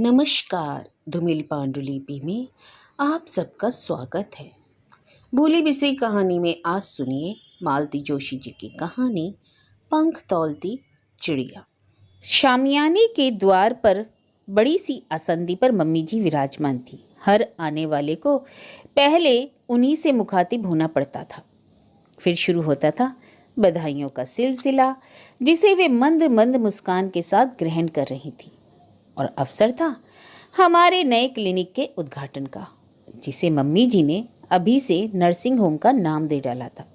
नमस्कार। धूमिल पांडुलिपि में आप सबका स्वागत है। भूली बिसरी कहानी में आज सुनिए मालती जोशी जी की कहानी पंख तौलती चिड़िया। शामियाने के द्वार पर बड़ी सी आसंदी पर मम्मी जी विराजमान थी। हर आने वाले को पहले उन्हीं से मुखातिब होना पड़ता था। फिर शुरू होता था बधाइयों का सिलसिला, जिसे वे मंद मंद मुस्कान के साथ ग्रहण कर रही थी। और अवसर था हमारे नए क्लिनिक के उद्घाटन का, जिसे मम्मी जी ने अभी से नर्सिंग होम का नाम दे डाला था।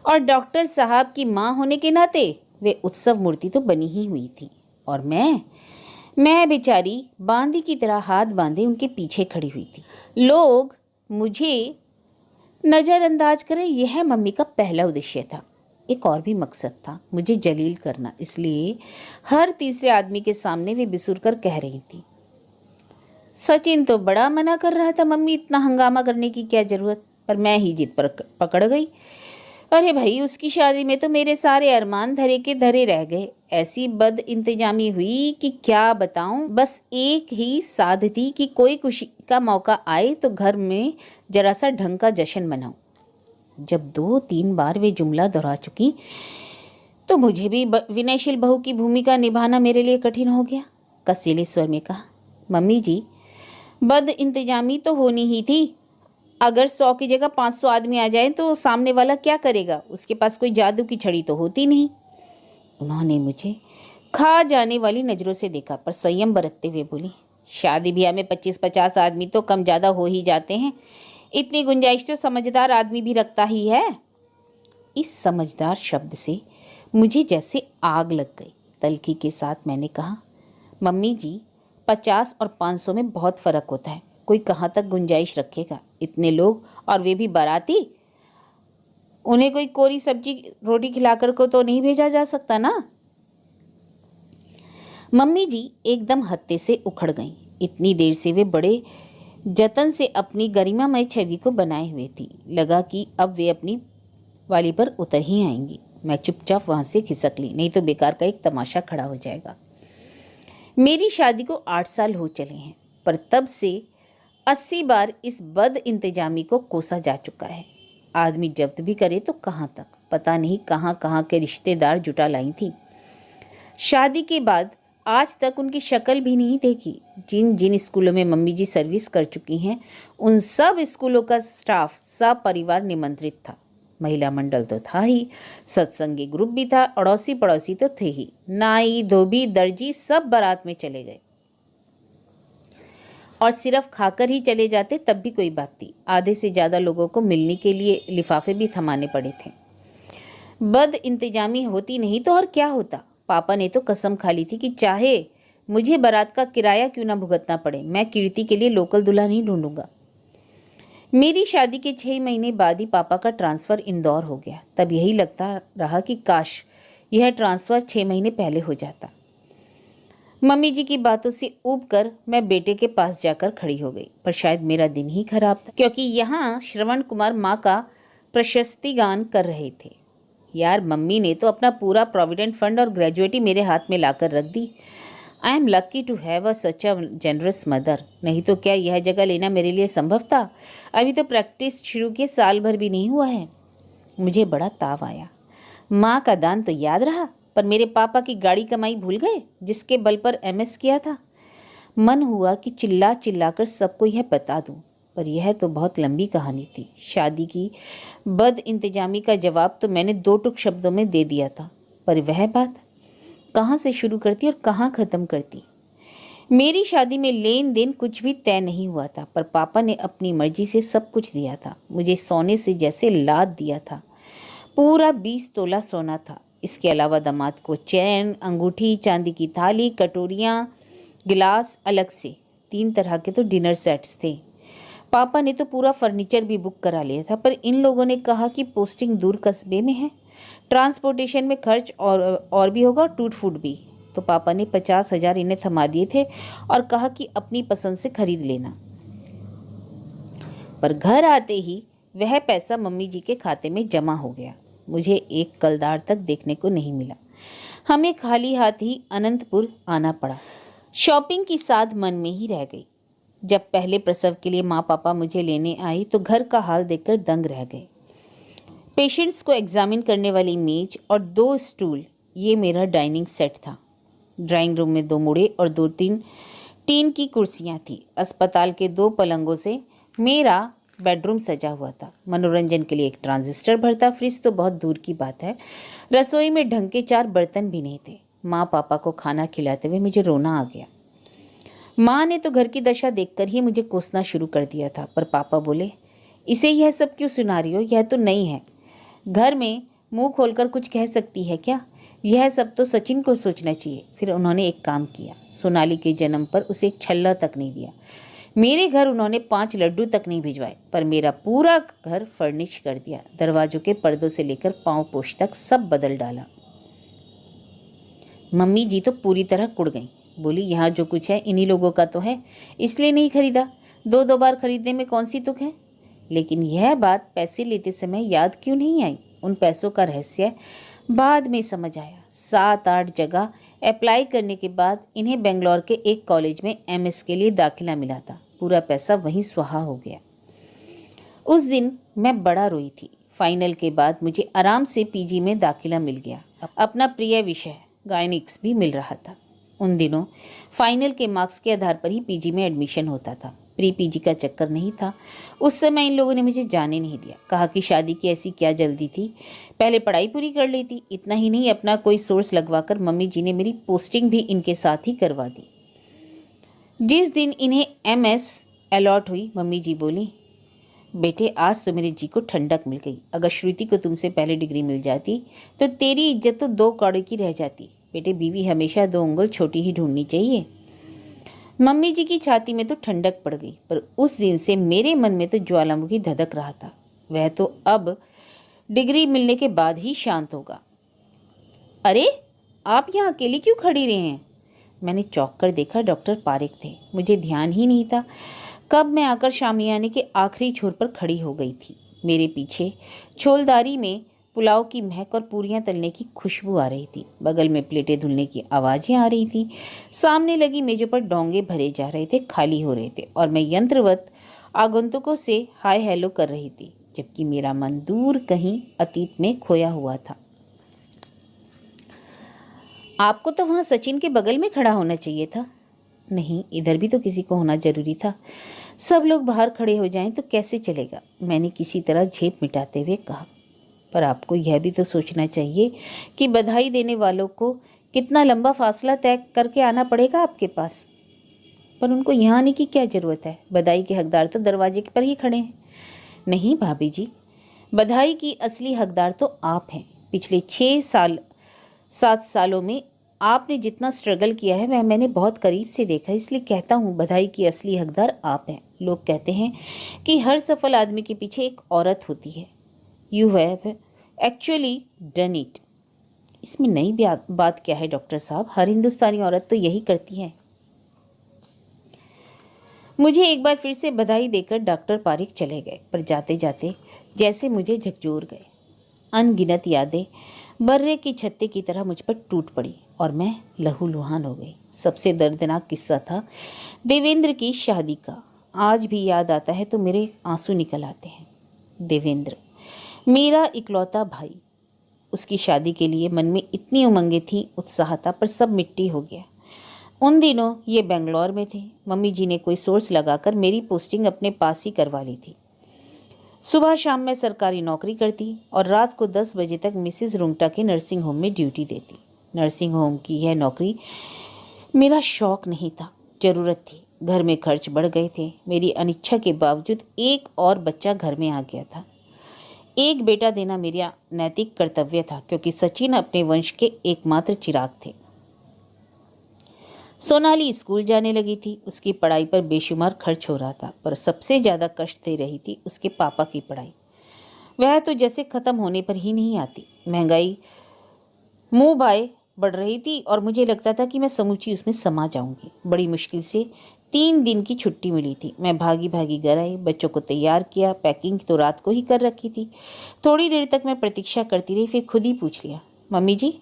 और डॉक्टर साहब की माँ होने के नाते वे उत्सव मूर्ति तो बनी ही हुई थी। और मैं बेचारी बांदी की तरह हाथ बांधे उनके पीछे खड़ी हुई थी। लोग मुझे नज़रअंदाज करें, यह मम्मी का पहला उद्देश्य था। एक और भी मकसद था, मुझे जलील करना। इसलिए हर तीसरे आदमी के सामने वे बिसुर कर कह रही थी, सचिन तो बड़ा मना कर रहा था मम्मी, इतना हंगामा करने की क्या जरूरत। पर मैं ही जिद पर पकड़ गई। अरे भाई, उसकी शादी में तो मेरे सारे अरमान धरे के धरे रह गए। ऐसी बद इंतजामी हुई कि क्या बताऊं। बस एक ही साध थी कि कोई खुशी का मौका आए तो घर में जरा सा ढंग का जश्न मनाऊं। जब 2-3 बार वे जुमला दोहरा चुकी तो मुझे भी विनयशील बहू की भूमिका निभाना मेरे लिए कठिन हो गया। कसीले स्वर में कहा, मम्मी जी, बद इंतजामी तो होनी ही थी। अगर 100 की जगह 500 आदमी आ जाए तो सामने वाला क्या करेगा? उसके पास कोई जादू की छड़ी तो होती नहीं। उन्होंने मुझे खा जाने वाली नजरों से देखा, पर संयम बरतते हुए बोली, शादी ब्याह में 25-50 आदमी तो कम ज्यादा हो ही जाते हैं। इतनी गुंजाइश तो समझदार आदमी भी रखता ही है। इस समझदार शब्द से मुझे जैसे आग लग गई। तल्खी के साथ मैंने कहा, मम्मी जी, 50 और 500 में बहुत फर्क होता है। कोई कहाँ तक गुंजाइश रखेगा? इतने लोग और वे भी बाराती। उन्हें कोई कोरी सब्जी रोटी खिलाकर को तो नहीं भेजा जा सकता ना। मम्मी जी एकदम हत्ते से उखड़ गईं। इतनी देर से वे बड़े जतन से अपनी गरिमामय छवि को बनाए हुए थी। लगा कि अब वे अपनी वाली पर उतर ही आएंगी। मैं चुपचाप वहां से खिसक ली, नहीं तो बेकार का एक तमाशा खड़ा हो जाएगा। मेरी शादी को 8 साल हो चले हैं, पर तब से 80 बार इस बद इंतजामी को कोसा जा चुका है। आदमी जब्त भी करे तो कहाँ तक, पता नहीं कहाँ कहाँ के रिश्तेदार जुटा लाई थी। शादी के बाद आज तक उनकी शक्ल भी नहीं देखी। जिन जिन स्कूलों में मम्मी जी सर्विस कर चुकी हैं, उन सब स्कूलों का स्टाफ सब परिवार निमंत्रित था। महिला मंडल तो था ही, सत्संगी ग्रुप भी था, अड़ोसी पड़ोसी तो थे ही। नाई, धोबी, दर्जी सब बारात में चले गए। और सिर्फ खाकर ही चले जाते तब भी कोई बात थी। आधे से ज्यादा लोगों को मिलने के लिए लिफाफे भी थमाने पड़े थे। बद इंतजामी होती नहीं तो और क्या होता। पापा ने तो कसम खा ली थी कि चाहे मुझे बारात का किराया क्यों ना भुगतना पड़े, मैं कीर्ति के लिए लोकल दूल्हा नहीं ढूंढूंगा। मेरी शादी के 6 महीने बाद ही पापा का ट्रांसफर इंदौर हो गया। तब यही लगता रहा कि काश यह ट्रांसफर 6 महीने पहले हो जाता। मम्मी जी की बातों से ऊब कर मैं बेटे के पास जाकर खड़ी हो गई। पर शायद मेरा दिन ही खराब था, क्योंकि यहाँ श्रवण कुमार माँ का प्रशस्ति गान कर रहे थे। यार, मम्मी ने तो अपना पूरा प्रोविडेंट फंड और ग्रेजुएटी मेरे हाथ में लाकर रख दी। I am lucky to have a such a generous mother. नहीं तो क्या यह जगह लेना मेरे लिए संभव था? अभी तो प्रैक्टिस शुरू के साल भर भी नहीं हुआ है। मुझे बड़ा ताव आया। माँ का दान तो याद रहा, पर मेरे पापा की गाड़ी कमाई भूल गए, जिसके बल पर एमएस किया था। मन हुआ कि चिल्ला चिल्ला कर सबको यह बता दूं, पर यह तो बहुत लंबी कहानी थी। शादी की बद इंतजामी का जवाब तो मैंने 2 टुक शब्दों में दे दिया था, पर वह बात कहाँ से शुरू करती और कहाँ खत्म करती। मेरी शादी में लेन देन कुछ भी तय नहीं हुआ था, पर पापा ने अपनी मर्जी से सब कुछ दिया था। मुझे सोने से जैसे लाद दिया था। पूरा 20 तोला सोना था। इसके अलावा दामाद को चैन, अंगूठी, चांदी की थाली, कटोरियाँ, गिलास, अलग से 3 तरह के तो डिनर सेट्स थे। पापा ने तो पूरा फर्नीचर भी बुक करा लिया था, पर इन लोगों ने कहा कि पोस्टिंग दूर कस्बे में है, ट्रांसपोर्टेशन में खर्च और भी होगा, टूट फूट भी। तो पापा ने 50,000 इन्हें थमा दिए थे और कहा कि अपनी पसंद से खरीद लेना। पर घर आते ही वह पैसा मम्मी जी के खाते में जमा हो गया। मुझे एक कलदार तक देखने को नहीं मिला। हमें खाली हाथ ही अनंतपुर आना पड़ा। शॉपिंग की साध मन में ही रह गई। जब पहले प्रसव के लिए माँ पापा मुझे लेने आई तो घर का हाल देखकर दंग रह गए। पेशेंट्स को एग्जामिन करने वाली मेज और 2 स्टूल, ये मेरा डाइनिंग सेट था। ड्राइंग रूम में 2 मुड़े और 2-3 टीन की कुर्सियां थी। अस्पताल के 2 पलंगों से मेरा बेडरूम सजा हुआ था। मनोरंजन के लिए एक ट्रांजिस्टर भरता फ्रिज तो बहुत दूर की बात है। रसोई में ढंग के 4 बर्तन भी नहीं थे। माँ पापा को खाना खिलाते हुए मुझे रोना आ गया। माँ ने तो घर की दशा देखकर ही मुझे कोसना शुरू कर दिया था, पर पापा बोले, इसे यह सब क्यों सुना रही हो, यह तो नहीं है। घर में मुंह खोलकर कुछ कह सकती है क्या? यह सब तो सचिन को सोचना चाहिए। फिर उन्होंने एक काम किया, सोनाली के जन्म पर उसे एक छल्ला तक नहीं दिया। मेरे घर उन्होंने 5 लड्डू तक नहीं भिजवाए, पर मेरा पूरा घर फर्निश कर दिया। दरवाजों के पर्दों से लेकर पांव पोछ तक सब बदल डाला। मम्मी जी तो पूरी तरह कुड़ गई। बोली, यहाँ जो कुछ है इन्हीं लोगों का तो है, इसलिए नहीं खरीदा। 2-2 बार खरीदने में कौन सी तुक है? लेकिन यह बात पैसे लेते समय याद क्यों नहीं आई? उन पैसों का रहस्य बाद में समझ आया। 7-8 जगह अप्लाई करने के बाद इन्हें बेंगलोर के एक कॉलेज में एमएस के लिए दाखिला मिला था। पूरा पैसा वहीं स्वाहा हो गया। उस दिन मैं बड़ा रोई थी। फाइनल के बाद मुझे आराम से पीजी में दाखिला मिल गया। अपना प्रिय विषय गायनिक्स भी मिल रहा था। उन दिनों फाइनल के मार्क्स के आधार पर ही पीजी में एडमिशन होता था। प्री पीजी का चक्कर नहीं था। उस समय इन लोगों ने मुझे जाने नहीं दिया। कहा कि शादी की ऐसी क्या जल्दी थी, पहले पढ़ाई पूरी कर लेती। इतना ही नहीं, अपना कोई सोर्स लगवाकर मम्मी जी ने मेरी पोस्टिंग भी इनके साथ ही करवा दी। जिस दिन इन्हें एमएस अलॉट हुई, मम्मी जी बोली, बेटे आज तो मेरे जी को ठंडक मिल गई। अगर श्रुति को तुमसे पहले डिग्री मिल जाती तो तेरी इज्जत तो 2 कौड़े की रह जाती। बेटे, बीवी हमेशा 2 उंगल छोटी ही ढूंढनी चाहिए। मम्मी जी की छाती में तो ठंडक पड़ गई, पर उस दिन से मेरे मन में तो ज्वालामुखी धधक रहा था। वह तो अब डिग्री मिलने के बाद ही शांत होगा। अरे, आप यहाँ अकेली क्यों खड़ी रहे हैं? मैंने चौंक कर देखा, डॉक्टर पारेख थे। मुझे ध्यान ही नहीं था कब मैं आकर शामियाने के आखिरी छोर पर खड़ी हो गई थी। मेरे पीछे छोलदारी में पुलाव की महक और पूरियां तलने की खुशबू आ रही थी। बगल में प्लेटें धुलने की आवाज़ें आ रही थी। सामने लगी मेजों पर डोंगे भरे जा रहे थे, खाली हो रहे थे, और मैं यंत्रवत आगंतुकों से हाय हेलो कर रही थी, जबकि मेरा मन दूर कहीं अतीत में खोया हुआ था। आपको तो वहाँ सचिन के बगल में खड़ा होना चाहिए था। नहीं, इधर भी तो किसी को होना जरूरी था। सब लोग बाहर खड़े हो जाएं तो कैसे चलेगा? मैंने किसी तरह झेप मिटाते हुए कहा। पर आपको यह भी तो सोचना चाहिए कि बधाई देने वालों को कितना लंबा फासला तय करके आना पड़ेगा आपके पास। पर उनको यहाँ आने की क्या ज़रूरत है? बधाई के हकदार तो दरवाजे पर ही खड़े हैं। नहीं भाभी जी, बधाई की असली हकदार तो आप हैं। पिछले 7 सालों में आपने जितना स्ट्रगल किया है वह मैंने बहुत करीब से देखा, इसलिए कहता हूँ बधाई की असली हकदार आप हैं। लोग कहते हैं कि हर सफल आदमी के पीछे एक औरत होती है। You have actually done it. इसमें नई बात क्या है डॉक्टर साहब? हर हिंदुस्तानी औरत तो यही करती है। मुझे एक बार फिर से बधाई देकर डॉक्टर पारिक चले गए, पर जाते जाते जैसे मुझे झकझोर गए। अनगिनत यादें बर्रे की छत्ते की तरह मुझ पर टूट पड़ी और मैं लहूलुहान हो गई। सबसे दर्दनाक किस्सा था देवेंद्र की शादी का। आज भी याद आता है तो मेरे आंसू निकल आते हैं। देवेंद्र मेरा इकलौता भाई। उसकी शादी के लिए मन में इतनी उमंगें थी, उत्साह था, पर सब मिट्टी हो गया। उन दिनों ये बेंगलोर में थे। मम्मी जी ने कोई सोर्स लगाकर मेरी पोस्टिंग अपने पास ही करवा ली थी। सुबह शाम मैं सरकारी नौकरी करती और रात को 10 बजे तक मिसेस रुंगटा के नर्सिंग होम में ड्यूटी देती। नर्सिंग होम की यह नौकरी मेरा शौक नहीं था, ज़रूरत थी। घर में खर्च बढ़ गए थे। मेरी अनिच्छा के बावजूद एक और बच्चा घर में आ गया था। एक बेटा देना मेरा नैतिक कर्तव्य था, क्योंकि सचिन अपने वंश के एकमात्र चिराग थे। सोनाली स्कूल जाने लगी थी। उसकी पढ़ाई पर बेशुमार खर्च हो रहा था, पर सबसे ज़्यादा कष्ट दे रही थी उसके पापा की पढ़ाई। वह तो जैसे ख़त्म होने पर ही नहीं आती। महंगाई मुँह बाए बढ़ रही थी और मुझे लगता था कि मैं समूची उसमें समा जाऊंगी। बड़ी मुश्किल से 3 दिन की छुट्टी मिली थी। मैं भागी भागी घर आई, बच्चों को तैयार किया। पैकिंग तो रात को ही कर रखी थी। थोड़ी देर तक मैं प्रतीक्षा करती रही, फिर खुद ही पूछ लिया, मम्मी जी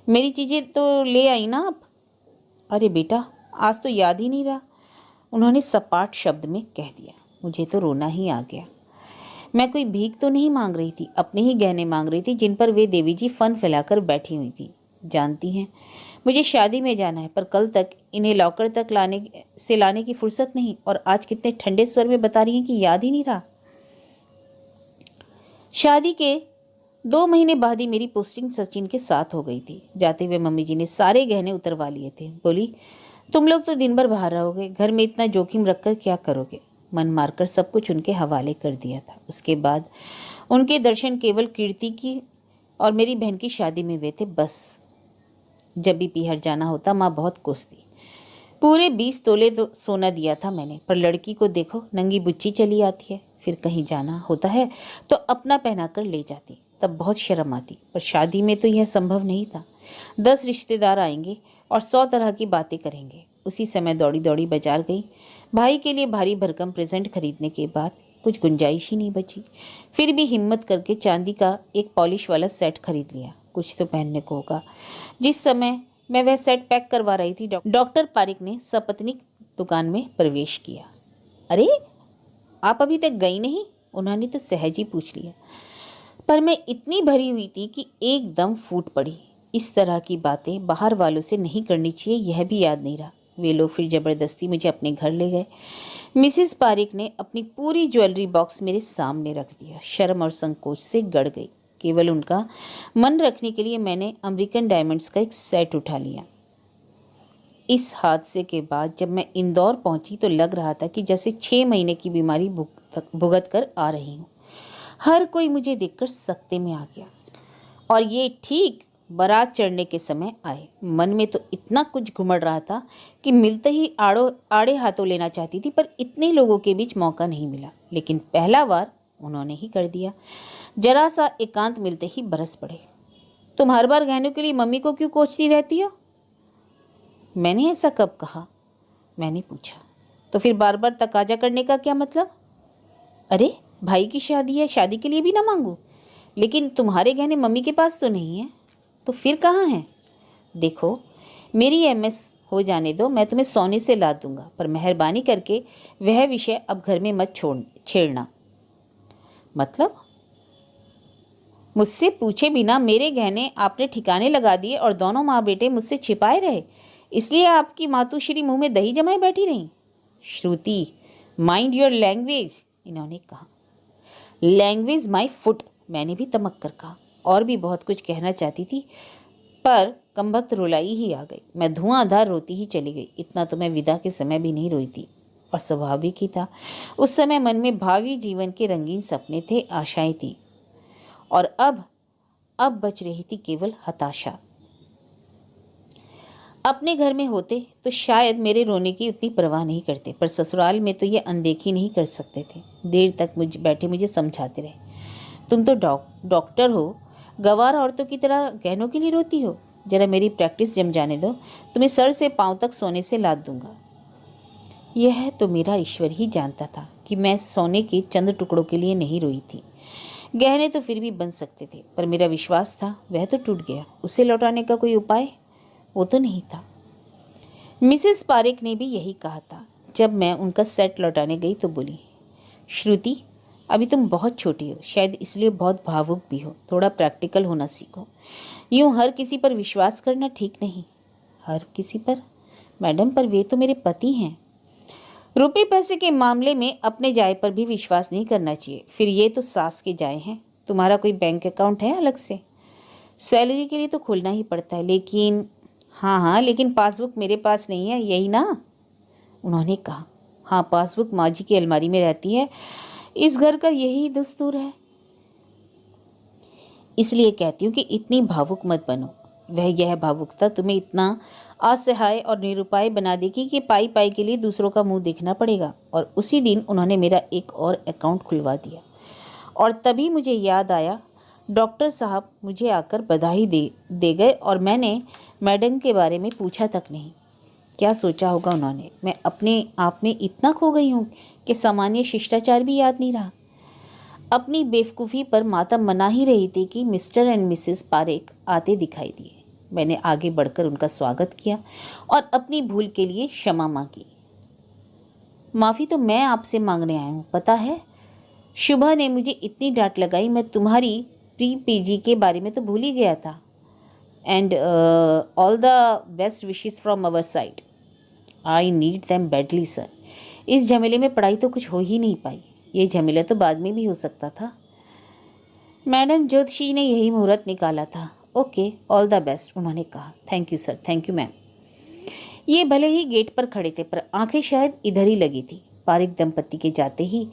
मेरी चीज़ें तो ले आई ना आप? अरे बेटा, आज तो याद ही नहीं रहा, उन्होंने सपाट शब्द में कह दिया। मुझे तो रोना ही आ गया। मैं कोई भीख तो नहीं मांग रही थी, अपने ही गहने मांग रही थी जिन पर वे देवी जी फन फैलाकर बैठी हुई थी। जानती हैं, मुझे शादी में जाना है, पर कल तक इन्हें लॉकर तक लाने की फुर्सत नहीं, और आज कितने ठंडे स्वर में बता रही हैं कि याद ही नहीं रहा। शादी के 2 महीने बाद ही मेरी पोस्टिंग सचिन के साथ हो गई थी। जाते हुए मम्मी जी ने सारे गहने उतरवा लिए थे। बोली, तुम लोग तो दिन भर बाहर रहोगे, घर में इतना जोखिम रखकर क्या करोगे? मन मारकर सब कुछ उनके हवाले कर दिया था। उसके बाद उनके दर्शन केवल कीर्ति की और मेरी बहन की शादी में हुए थे, बस। जब भी पीहर जाना होता माँ बहुत कोसती। पूरे 20 तोले तो सोना दिया था मैंने, पर लड़की को देखो, नंगी बुच्ची चली आती है। फिर कहीं जाना होता है तो अपना पहना कर ले जाती, तब बहुत शर्म आती, पर शादी में तो यह संभव नहीं था। 10 रिश्तेदार आएंगे और 100 तरह की बातें करेंगे। उसी समय दौड़ी दौड़ी बाजार गई। भाई के लिए भारी भरकम प्रेजेंट खरीदने के बाद कुछ गुंजाइश ही नहीं बची। फिर भी हिम्मत करके चांदी का एक पॉलिश वाला सेट खरीद लिया। कुछ तो पहनने को होगा। जिस समय मैं वह सेट पैक करवा रही थी, डॉक्टर पारिक ने सपत्नीक दुकान में प्रवेश किया। अरे, आप अभी तक गई नहीं? उन्होंने तो सहज ही पूछ लिया, पर मैं इतनी भरी हुई थी कि एकदम फूट पड़ी। इस तरह की बातें बाहर वालों से नहीं करनी चाहिए, यह भी याद नहीं रहा। वे लोग फिर जबरदस्ती मुझे अपने घर ले गए। मिसेस पारिक ने अपनी पूरी ज्वेलरी बॉक्स मेरे सामने रख दिया। शर्म और संकोच से गड़ गई। केवल उनका मन रखने के लिए मैंने अमेरिकन डायमंड्स का एक सेट उठा लिया। इस हादसे के बाद जब मैं इंदौर पहुंची तो लग रहा था कि जैसे 6 महीने की बीमारी भुगत कर आ रही हूँ। हर कोई मुझे देखकर सकते में आ गया, और ये ठीक बारात चढ़ने के समय आए। मन में तो इतना कुछ घुमड़ रहा था कि मिलते ही आड़े हाथों लेना चाहती थी, पर इतने लोगों के बीच मौका नहीं मिला। लेकिन पहला वार उन्होंने ही कर दिया। जरा सा एकांत मिलते ही बरस पड़े। तुम हर बार गहनों के लिए मम्मी को क्यों कोसती रहती हो? मैंने ऐसा कब कहा? मैंने पूछा। तो फिर बार बार तकाजा करने का क्या मतलब? अरे, भाई की शादी है, शादी के लिए भी ना मांगू? लेकिन तुम्हारे गहने मम्मी के पास तो नहीं है, तो फिर कहाँ हैं? देखो, मेरी एमएस हो जाने दो, मैं तुम्हें सोने से लाद दूंगा, पर मेहरबानी करके वह विषय अब घर में मत छेड़ना। मतलब? मुझसे पूछे बिना मेरे गहने आपने ठिकाने लगा दिए और दोनों माँ बेटे मुझसे छिपाए रहे, इसलिए आपकी मातुश्री मुंह में दही जमाए बैठी रही। श्रुति, माइंड योर लैंग्वेज, इन्होंने कहा। लैंग्वेज माई फुट, मैंने भी तमक कर कहा। और भी बहुत कुछ कहना चाहती थी, पर कमबख्त रुलाई ही आ गई। मैं धुआंधार रोती ही चली गई। इतना तो मैं विदा के समय भी नहीं रोई थी, और स्वाभाविक ही था। उस समय मन में भावी जीवन के रंगीन सपने थे, आशाएं थी, और अब बच रही थी केवल हताशा। अपने घर में होते तो शायद मेरे रोने की उतनी परवाह नहीं करते, पर ससुराल में तो ये अनदेखी नहीं कर सकते थे। देर तक मुझे समझाते रहे, तुम तो डॉक्टर हो, गंवार औरतों की तरह गहनों के लिए रोती हो। जरा मेरी प्रैक्टिस जम जाने दो, तुम्हें सर से पांव तक सोने से लाद दूंगा। यह तो मेरा ईश्वर ही जानता था कि मैं सोने के चंद टुकड़ों के लिए नहीं रोई थी। गहने तो फिर भी बन सकते थे, पर मेरा विश्वास था वह तो टूट गया। उसे लौटाने का कोई उपाय वो तो नहीं था। मिसेस पारिक ने भी यही कहा था। जब मैं उनका सेट लौटाने गई तो बोली, श्रुति, अभी तुम बहुत छोटी हो, शायद इसलिए बहुत भावुक भी हो। थोड़ा प्रैक्टिकल होना सीखो। यूं हर किसी पर विश्वास करना ठीक नहीं। हर किसी पर? मैडम, पर वे तो मेरे पति हैं। रुपए पैसे के मामले में अपने जाय पर भी विश्वास नहीं करना चाहिए। फिर ये तो सास के जाय हैं। तुम्हारा कोई बैंक अकाउंट है अलग से? सैलरी के लिए तो खोलना ही पड़ता है, लेकिन हाँ, लेकिन पासबुक मेरे पास नहीं है, यही ना? उन्होंने कहा। हाँ, पासबुक माँ जी की अलमारी में रहती है। इस घर का यही दस्तूर है। इसलिए कहती हूँ कि इतनी भावुक मत बनो। यह भावुकता तुम्हें इतना असहाय और निरुपाय बना देगी कि पाई पाई के लिए दूसरों का मुंह देखना पड़ेगा। और उसी दिन उन्होंने मेरा एक और अकाउंट खुलवा दिया, और तभी मुझे याद आया, डॉक्टर साहब मुझे आकर बधाई दे गए, और मैंने मैडम के बारे में पूछा तक नहीं। क्या सोचा होगा उन्होंने? मैं अपने आप में इतना खो गई हूँ कि सामान्य शिष्टाचार भी याद नहीं रहा। अपनी बेवकूफ़ी पर माता मना ही रही थी कि मिस्टर एंड मिसेस पारेख आते दिखाई दिए। मैंने आगे बढ़कर उनका स्वागत किया और अपनी भूल के लिए क्षमा मांगी। माफ़ी तो मैं आपसे मांगने आया हूँ, पता है शुभा ने मुझे इतनी डांट लगाई, मैं तुम्हारी प्री पीजी के बारे में तो भूल ही गया था। And all the best wishes from our side, I need them badly sir. इस झमेले में पढ़ाई तो कुछ हो ही नहीं पाई, ये झमेला तो बाद में भी हो सकता था। मैडम ज्योतिषी ने यही मुहूर्त निकाला था। ओके, ऑल द बेस्ट, उन्होंने कहा। Thank you sir, thank you ma'am. ये भले ही गेट पर खड़े थे पर आंखें शायद इधर ही लगी थी। पारिक दंपत्ति के जाते ही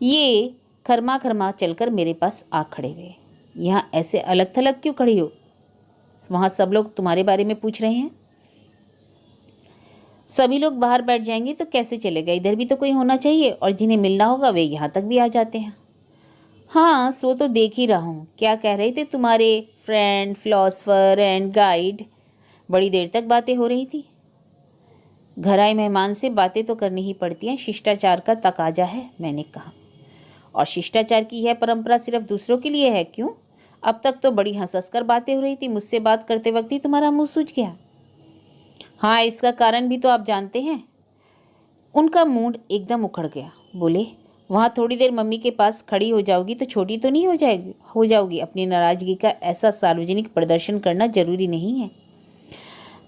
ये खरमा खरमा चलकर मेरे पास आ खड़े हुए। यहाँ ऐसे अलग थलग क्यों खड़ी हो? वहाँ सब लोग तुम्हारे बारे में पूछ रहे हैं। सभी लोग बाहर बैठ जाएंगे तो कैसे चलेगा? इधर भी तो कोई होना चाहिए, और जिन्हें मिलना होगा वे यहाँ तक भी आ जाते हैं। हाँ, सो तो देख ही रहा हूँ। क्या कह रहे थे तुम्हारे फ्रेंड, फिलोसफर एंड गाइड? बड़ी देर तक बातें हो रही थी। घर आए मेहमान से बातें तो करनी ही पड़ती हैं, शिष्टाचार का तकाजा है, मैंने कहा। और शिष्टाचार की यह परंपरा सिर्फ दूसरों के लिए है क्यों? अब तक तो बड़ी हंस कर बातें हो रही थी, मुझसे बात करते वक्त ही तुम्हारा मुंह सूझ गया। हाँ, इसका कारण भी तो आप जानते हैं। उनका मूड एकदम उखड़ गया। बोले, वहाँ थोड़ी देर मम्मी के पास खड़ी हो जाओगी तो छोटी तो नहीं हो जाओगी। अपनी नाराजगी का ऐसा सार्वजनिक प्रदर्शन करना जरूरी नहीं है।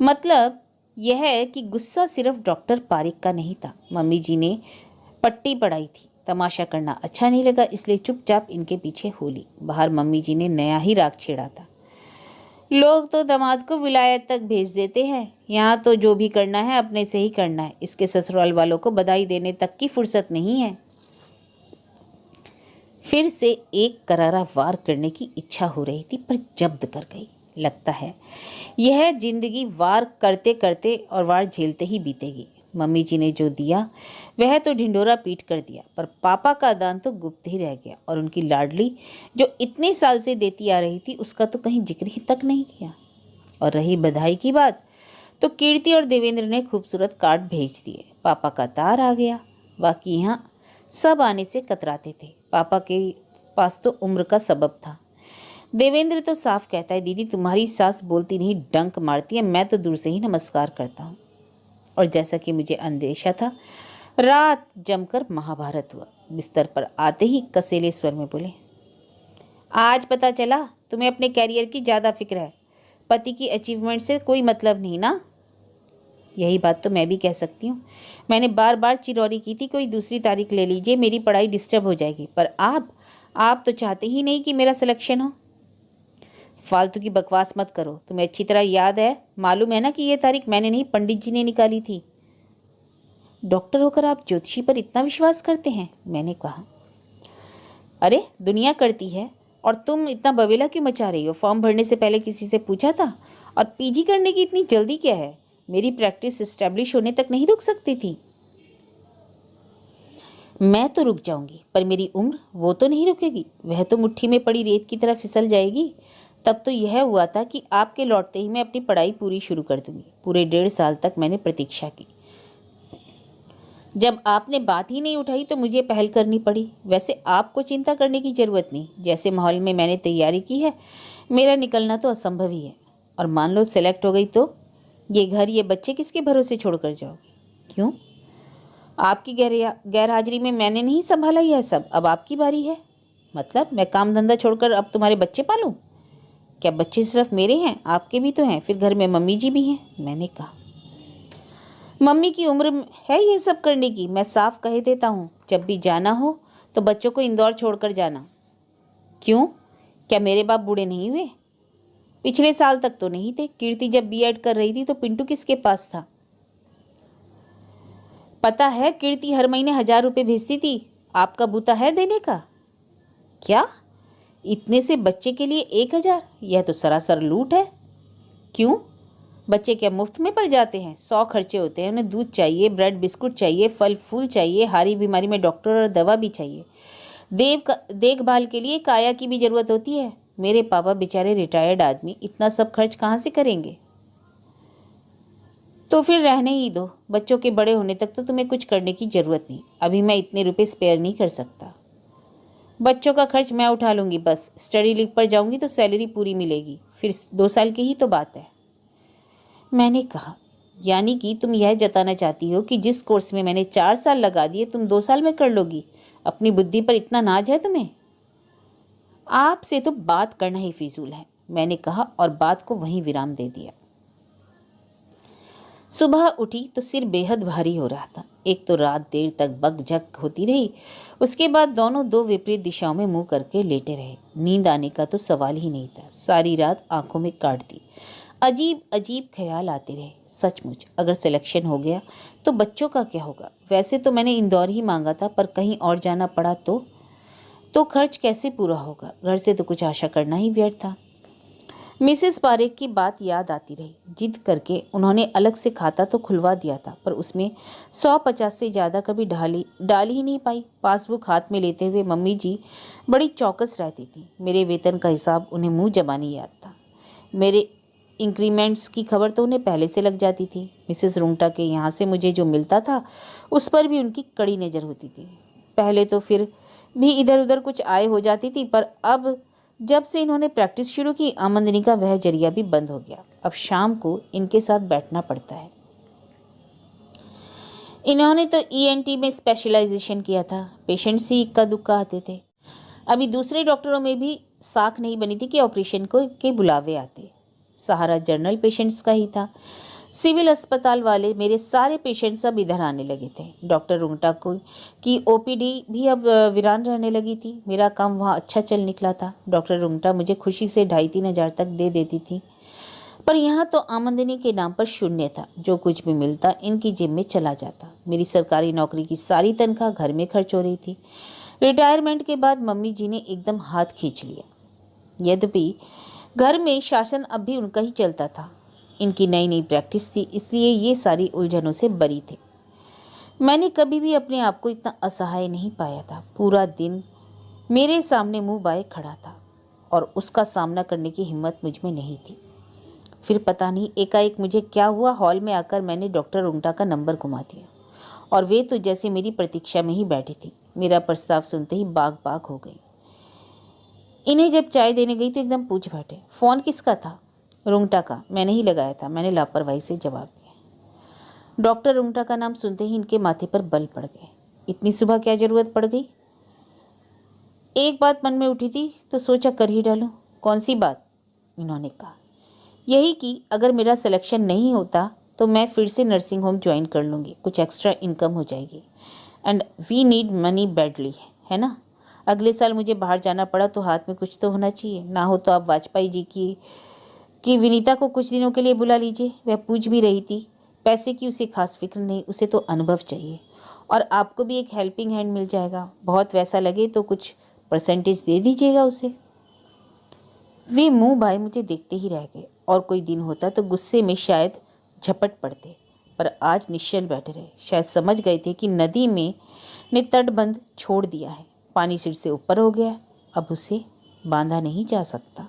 मतलब यह है कि गुस्सा सिर्फ डॉक्टर पारिक का नहीं था। मम्मी जी ने पट्टी पढ़ाई थी, तमाशा करना अच्छा नहीं लगा, इसलिए चुपचाप इनके पीछे हो ली। बाहर मम्मी जी ने नया ही राग छेड़ा था। लोग तो दामाद को विलायत तक भेज देते हैं, यहाँ तो जो भी करना है अपने से ही करना है। इसके ससुराल वालों को बधाई देने तक की फुर्सत नहीं है। फिर से एक करारा वार करने की इच्छा हो रही थी पर जब्त कर गई। लगता है यह जिंदगी वार करते करते और वार झेलते ही बीतेगी। मम्मी जी ने जो दिया वह तो ढिंडोरा पीट कर दिया, पर पापा का दान तो गुप्त ही रह गया। और उनकी लाडली जो इतने साल से देती आ रही थी उसका तो कहीं जिक्र ही तक नहीं किया। और रही बधाई की बात, तो कीर्ति और देवेंद्र ने खूबसूरत कार्ड भेज दिए। पापा का तार आ गया। बाकी यहाँ सब आने से कतराते थे। पापा के पास तो उम्र का सबब था। देवेंद्र तो साफ कहता है, दीदी तुम्हारी सास बोलती नहीं डंक मारती है, मैं तो दूर से ही नमस्कार करता हूँ। और जैसा कि मुझे अंदेशा था, रात जमकर महाभारत हुआ। बिस्तर पर आते ही कसेले स्वर में बोले, आज पता चला तुम्हें अपने कैरियर की ज़्यादा फिक्र है, पति की अचीवमेंट से कोई मतलब नहीं ना। यही बात तो मैं भी कह सकती हूँ। मैंने बार बार चिरौरी की थी कोई दूसरी तारीख ले लीजिए, मेरी पढ़ाई डिस्टर्ब हो जाएगी, पर आप तो चाहते ही नहीं कि मेरा सिलेक्शन हो। फालतू की बकवास मत करो, तुम्हें अच्छी तरह याद है, मालूम है ना कि ये तारीख मैंने नहीं पंडित जी ने निकाली थी। डॉक्टर होकर आप ज्योतिषी पर इतना विश्वास करते हैं? मैंने कहा। अरे दुनिया करती है, और तुम इतना बवेला क्यों मचा रही हो? फॉर्म भरने से पहले किसी से पूछा था? और पीजी करने की इतनी जल्दी क्या है? मेरी प्रैक्टिस एस्टेब्लिश होने तक नहीं रुक सकती थी? मैं तो रुक जाऊंगी, पर मेरी उम्र वो तो नहीं रुकेगी। वह तो मुट्ठी में पड़ी रेत की तरह फिसल जाएगी। तब तो यह हुआ था कि आपके लौटते ही मैं अपनी पढ़ाई पूरी शुरू कर दूंगी। पूरे 1.5 साल तक मैंने प्रतीक्षा की। जब आपने बात ही नहीं उठाई तो मुझे पहल करनी पड़ी। वैसे आपको चिंता करने की ज़रूरत नहीं, जैसे माहौल में मैंने तैयारी की है मेरा निकलना तो असंभव ही है। और मान लो सेलेक्ट हो गई तो ये घर ये बच्चे किसके भरोसे छोड़कर जाओगे? क्यों? आपकी गैर हाजिरी में मैंने नहीं संभाला यह सब, अब आपकी बारी है। मतलब मैं काम धंधा छोड़कर अब तुम्हारे बच्चे पालूं? क्या बच्चे सिर्फ मेरे हैं? आपके भी तो हैं। फिर घर में मम्मी जी भी हैं। मैंने कहा, मम्मी की उम्र है ये सब करने की। मैं साफ कह देता हूँ, जब भी जाना हो तो बच्चों को इंदौर छोड़कर जाना। क्यों? क्या मेरे बाप बूढ़े नहीं हुए? पिछले साल तक तो नहीं थे। कीर्ति जब बीएड कर रही थी तो पिंटू किसके पास था? पता है कीर्ति हर महीने 1000 रुपये भेजती थी। आपका बूता है देने का? क्या? इतने से बच्चे के लिए 1000? यह तो सरासर लूट है। क्यों? बच्चे क्या मुफ्त में पल जाते हैं? 100 खर्चे होते हैं। उन्हें दूध चाहिए, ब्रेड बिस्कुट चाहिए, फल फूल चाहिए, हारी बीमारी में डॉक्टर और दवा भी चाहिए। देखभाल के लिए काया की भी जरूरत होती है। मेरे पापा बेचारे रिटायर्ड आदमी, इतना सब खर्च कहाँ से करेंगे? तो फिर रहने ही दो। बच्चों के बड़े होने तक तो तुम्हें कुछ करने की ज़रूरत नहीं। अभी मैं इतने रुपए स्पेयर नहीं कर सकता। बच्चों का खर्च मैं उठा लूँगी, बस स्टडी लीव पर जाऊँगी तो सैलरी पूरी मिलेगी। फिर 2 साल की ही तो बात है। मैंने कहा, यानी कि तुम यह जताना चाहती हो कि जिस कोर्स में मैंने 4 साल लगा दिए तुम 2 साल में कर लोगी? अपनी बुद्धि पर इतना नाज है तुम्हें? आपसे तो बात करना ही फिजूल है, मैंने कहा और बात को वहीं विराम दे दिया। सुबह उठी तो सिर बेहद भारी हो रहा था। एक तो रात देर तक बक झक होती रही, उसके बाद दोनों दो विपरीत दिशाओं में मुंह करके लेटे रहे। नींद आने का तो सवाल ही नहीं था। सारी रात आंखों में काट दी। अजीब अजीब ख्याल आते रहे। सचमुच अगर सिलेक्शन हो गया तो बच्चों का क्या होगा? वैसे तो मैंने इंदौर ही मांगा था, पर कहीं और जाना पड़ा तो खर्च कैसे पूरा होगा? घर से तो कुछ आशा करना ही व्यर्थ था। मिसेस पारेख की बात याद आती रही। जिद करके उन्होंने अलग से खाता तो खुलवा दिया था, पर उसमें 150 से ज़्यादा कभी डाल ही नहीं पाई। पासबुक हाथ में लेते हुए मम्मी जी बड़ी चौकस रहती थी। मेरे वेतन का हिसाब उन्हें मुंह जबानी याद था। मेरे इंक्रीमेंट्स की खबर तो उन्हें पहले से लग जाती थी। मिसेस रुंगटा के यहाँ से मुझे जो मिलता था उस पर भी उनकी कड़ी नज़र होती थी। पहले तो फिर भी इधर उधर कुछ आय हो जाती थी, पर अब जब से इन्होंने प्रैक्टिस शुरू की, आमदनी का वह जरिया भी बंद हो गया। अब शाम को इनके साथ बैठना पड़ता है। इन्होंने तो ईएनटी में स्पेशलाइजेशन किया था। पेशेंट्स ही इक्का दुक्का आते थे। अभी दूसरे डॉक्टरों में भी साख नहीं बनी थी कि ऑपरेशन को के बुलावे आते। सहारा जनरल पेशेंट्स का ही था। सिविल अस्पताल वाले मेरे सारे पेशेंट्स अब इधर आने लगे थे। डॉक्टर रुंगटा को की ओपीडी भी अब वीरान रहने लगी थी। मेरा काम वहाँ अच्छा चल निकला था। डॉक्टर रुंगटा मुझे खुशी से 2,500-3 हज़ार तक दे देती थी, पर यहाँ तो आमदनी के नाम पर शून्य था। जो कुछ भी मिलता इनकी जेब में चला जाता। मेरी सरकारी नौकरी की सारी तनख्वाह घर में खर्च हो रही थी। रिटायरमेंट के बाद मम्मी जी ने एकदम हाथ खींच लिया। यद्यपि घर में शासन अब भी उनका ही चलता था। इनकी नई नई प्रैक्टिस थी, इसलिए ये सारी उलझनों से बरी थे। मैंने कभी भी अपने आप को इतना असहाय नहीं पाया था। पूरा दिन मेरे सामने मुंह बाए खड़ा था और उसका सामना करने की हिम्मत मुझ में नहीं थी। फिर पता नहीं एकाएक मुझे क्या हुआ, हॉल में आकर मैंने डॉक्टर रुंगटा का नंबर घुमा दिया और वे तो जैसे मेरी प्रतीक्षा में ही बैठी थी। मेरा प्रस्ताव सुनते ही बाग बाग हो गई। इन्हें जब चाय देने गई तो एकदम पूछ बैठे, फ़ोन किसका था? रुंगटा का। मैंने ही लगाया था, मैंने लापरवाही से जवाब दिया। डॉक्टर रुंगटा का नाम सुनते ही इनके माथे पर बल पड़ गए। इतनी सुबह क्या जरूरत पड़ गई? एक बात मन में उठी थी तो सोचा कर ही डालूं। कौन सी बात? इन्होंने कहा, यही कि अगर मेरा सिलेक्शन नहीं होता तो मैं फिर से नर्सिंग होम ज्वाइन कर लूँगी। कुछ एक्स्ट्रा इनकम हो जाएगी। And we need money badly, है ना? अगले साल मुझे बाहर जाना पड़ा तो हाथ में कुछ तो होना चाहिए। ना हो तो आप वाजपेयी जी की विनीता को कुछ दिनों के लिए बुला लीजिए। वह पूछ भी रही थी। पैसे की उसे खास फिक्र नहीं, उसे तो अनुभव चाहिए और आपको भी एक हेल्पिंग हैंड मिल जाएगा। बहुत वैसा लगे तो कुछ परसेंटेज दे दीजिएगा उसे। वे मुंह भाई मुझे देखते ही रह गए और कोई दिन होता तो गुस्से में शायद झपट पड़ते, पर आज निश्चल बैठे रहे। शायद समझ गए थे कि नदी में ने तटबंध छोड़ दिया है। पानी सिर से ऊपर हो गया, अब उसे बांधा नहीं जा सकता।